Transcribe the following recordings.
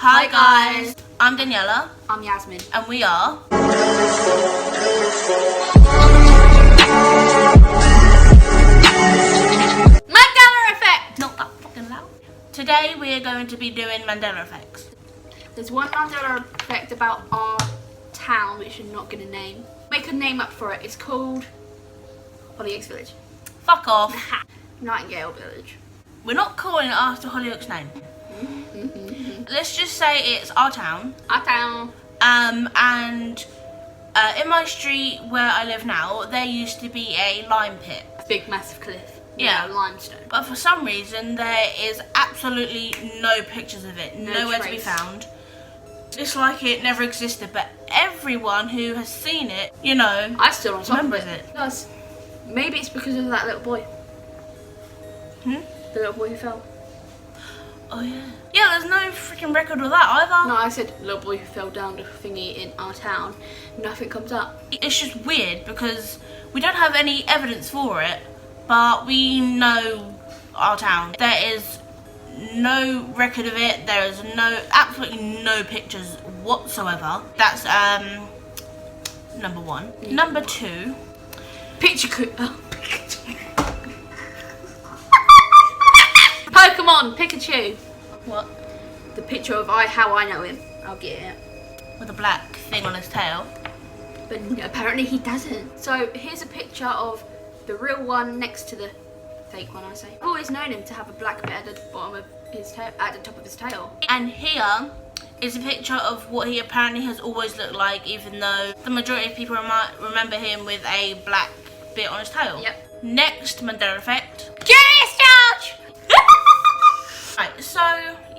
Hi guys, I'm Daniela. I'm Yasmin. And we are Mandela Effect! not that fucking loud. Today we are going to be doing Mandela Effects. There's one Mandela Effect about our town, which I'm not going to name. Make a name up for it. It's called Hollyoaks Village. Fuck off. Nightingale Village. We're not calling it after Hollyoaks' name. Let's just say it's our town. Our town. And in my street where I live now, there used to be a lime pit. Big massive cliff. Yeah. Limestone. But for some reason, there is absolutely no pictures of it. Nowhere to be found. It's like it never existed, but everyone who has seen it, you know, I still on top remembers of it. it. Does. Maybe it's because of that little boy. The little boy who fell. Oh yeah. Yeah, there's no freaking record of that either. No, I said little boy who fell down the thingy in our town. Nothing comes up. It's just weird because we don't have any evidence for it, but we know our town. There is no record of it. There is absolutely no pictures whatsoever. That's number one. Yeah. Number two. Pokemon Pikachu. What? The picture of how I know him. I'll get it. With a black thing on his tail. But apparently he doesn't. So here's a picture of the real one next to the fake one, I say. I've always known him to have a black bit at the bottom of his tail, at the top of his tail. And here is a picture of what he apparently has always looked like, even though the majority of people remember him with a black bit on his tail. Yep. Next Mandela Effect. Curious George! Right, so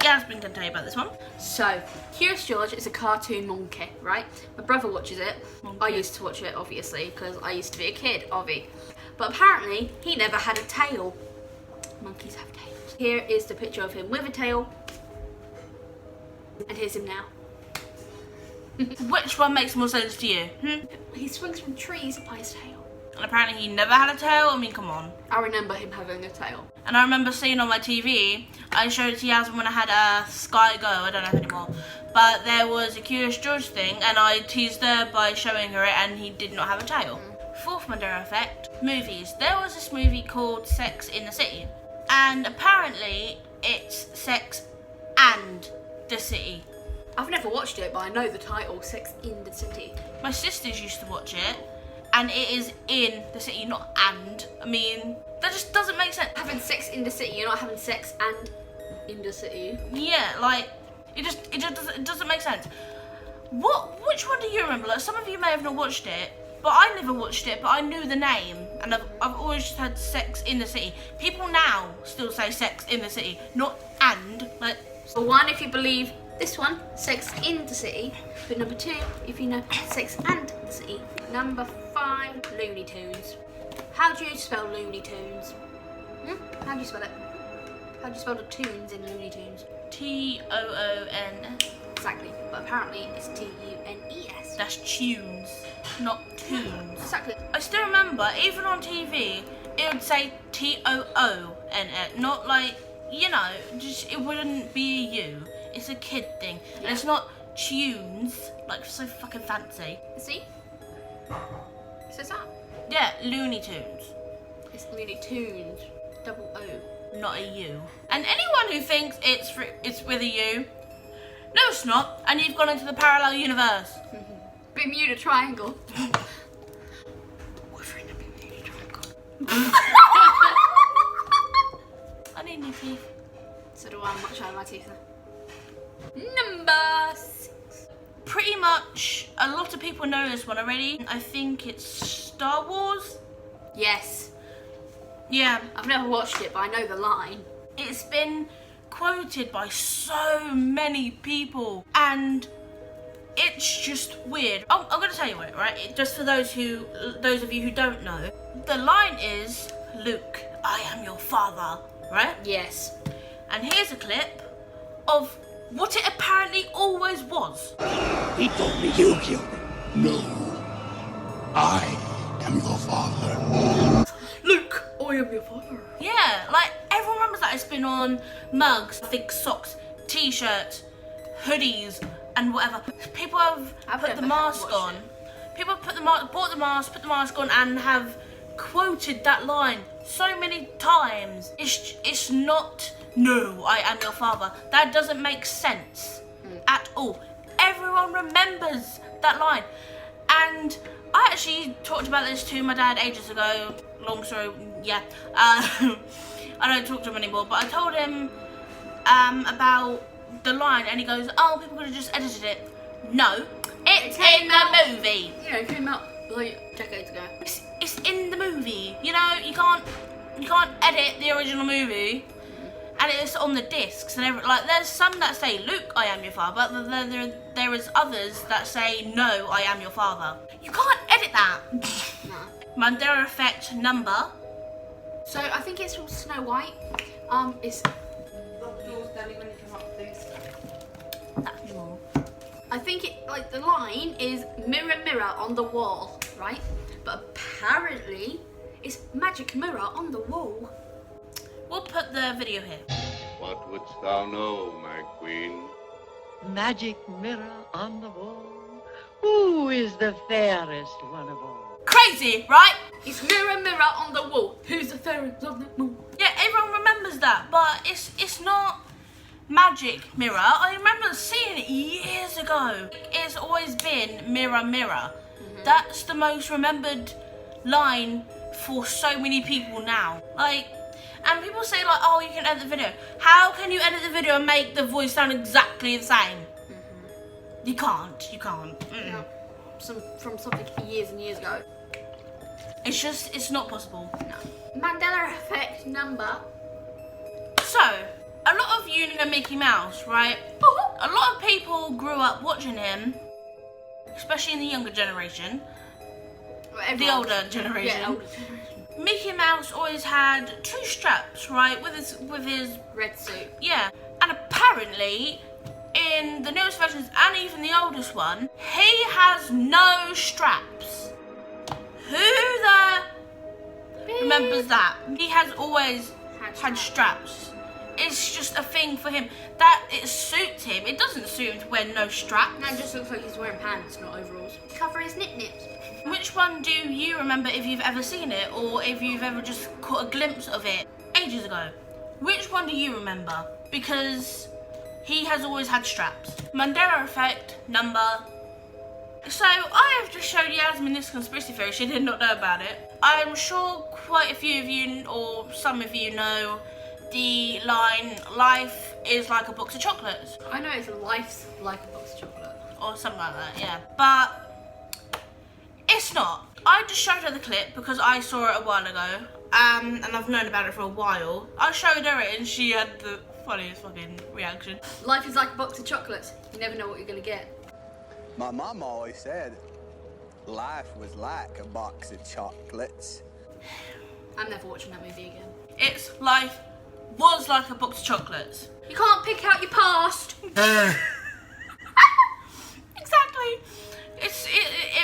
Yasmin can tell you about this one. So, Curious George is a cartoon monkey, right? My brother watches it. Monkey. I used to watch it, obviously, because I used to be a kid, Ovie. But apparently, he never had a tail. Monkeys have tails. Here is the picture of him with a tail. And here's him now. Which one makes more sense to you? He swings from trees by his tail. And apparently he never had a tail. I mean, come on. I remember him having a tail. And I remember seeing on my TV, I showed it to Yasmin when I had a Sky Go, I don't know anymore. But there was a Curious George thing, and I teased her by showing her it, and he did not have a tail. Fourth Mandela Effect, movies. There was this movie called Sex in the City. And apparently it's Sex and the City. I've never watched it, but I know the title, Sex in the City. My sisters used to watch it, and it is in the city, not and. I mean, that just doesn't make sense. Having sex in the city, you're not having sex and in the city. Yeah, like, it doesn't make sense. Which one do you remember? Like, some of you may have not watched it, but I never watched it, but I knew the name, and I've always just had Sex in the City. People now still say Sex in the City, not and. Like, So one, if you believe this one, Sex in the City. But number two, if you know Sex and the City. Number 5, Looney Tunes. How do you spell Looney Tunes? How do you spell it? How do you spell the tunes in Looney Tunes? T-O-O-N. Exactly, but apparently it's T-U-N-E-S. That's tunes, not tunes. Exactly. I still remember, even on TV, it would say T-O-O-N-E, not like, you know, just it wouldn't be a U. It's a kid thing. Yeah. And it's not tunes, like so fucking fancy. See? So that? Yeah, Looney Tunes. It's Looney Tunes. Double O. Not a U. And anyone who thinks it's with a U, no it's not, and you've gone into the parallel universe. Bermuda Triangle. We're in the Bermuda Triangle. I need new teeth. So do I, much out of my teeth now. Number 6. Pretty much, a lot of people know this one already. I think it's Star Wars. Yes. Yeah. I've never watched it, but I know the line. It's been quoted by so many people, and it's just weird. I'm gonna tell you it, right? Just for those of you who don't know, the line is, "Luke, I am your father," right? Yes. And here's a clip of what it apparently always was. He told me you killed him. No, I am your father. Luke, I am your father. Yeah, like everyone remembers that. It's been on mugs, I think socks, t-shirts, hoodies and whatever. People have put the mask on. People have bought the mask, put the mask on, and have quoted that line so many times. It's not, no, I am your father. That doesn't make sense at all. Everyone remembers that line. And I actually talked about this to my dad ages ago. Long story, yeah. I don't talk to him anymore, but I told him about the line, and he goes, "Oh, people could have just edited it." No, it's in the movie. You know, it came out like decades ago. It's in the movie. You know, you can't edit the original movie, and it's on the discs and like. There's some that say, "Luke, I am your father," but there is others that say, "No, I am your father." You can't edit that. No. Mandela Effect number. So I think it's from Snow White. It's. That's more. I think it the line is mirror mirror on the wall, right? But apparently it's magic mirror on the wall. We'll put the video here. What wouldst thou know, my queen? Magic mirror on the wall. Who is the fairest one of all? Crazy, right? It's mirror mirror on the wall. Who's the fairest of them all? Yeah, everyone remembers that, but it's not magic mirror. I remember seeing it years ago. It's always been mirror mirror. That's the most remembered line for so many people now. Like, and people say like, "Oh, you can edit the video." How can you edit the video and make the voice sound exactly the same? You can't. You can't. No. From something years and years ago. It's not possible. No. Mandela Effect number. So, a lot of you know Mickey Mouse, right? A lot of people grew up watching him, especially in the younger generation, the older generation. Yeah, older generation. Mickey Mouse always had two straps, right, with his Red suit. yeah, and apparently in the newest versions and even the oldest one, he has no straps. Who remembers that? He has always had straps. It's just a thing for him. That it suits him. It doesn't suit him to wear no straps. No, it just looks like he's wearing pants, not overalls. Cover his nip-nips. Which one do you remember if you've ever seen it, or if you've ever just caught a glimpse of it ages ago? Which one do you remember? Because he has always had straps. Mandela Effect number. So I have just showed Yasmin this conspiracy theory. She did not know about it. I'm sure quite a few of you, or some of you, know the line, "Life is like a box of chocolates." I know it's life's like a box of chocolate. Or something like that, yeah. But it's not. I just showed her the clip because I saw it a while ago, and I've known about it for a while. I showed her it and she had the funniest fucking reaction. Life is like a box of chocolates. You never know what you're gonna get. My mom always said life was like a box of chocolates. I'm never watching that movie again. It's life was like a box of chocolates. You can't pick out your past. Exactly. It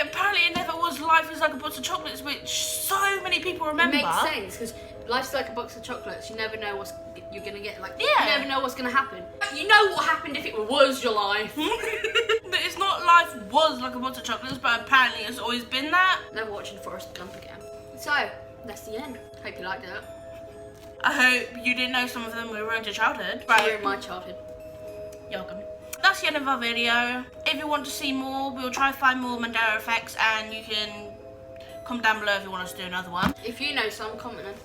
apparently it never was. Life is like a box of chocolates, which so many people remember. It makes sense because life's like a box of chocolates. You never know what you're gonna get. Like, Yeah. you never know what's gonna happen. You know what happened if it was your life. It's not life was like a box of chocolates, but apparently it's always been that. Never watching Forrest Gump again. So that's the end. Hope you liked it. I hope you didn't know some of them were ruined your childhood. During my childhood. You're welcome. That's the end of our video. If you want to see more, we'll try to find more Mandela Effects, and you can comment down below if you want us to do another one. If you know some, comment them.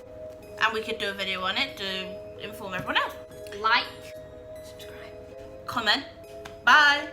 And we could do a video on it to inform everyone else. Like, subscribe. Comment. Bye.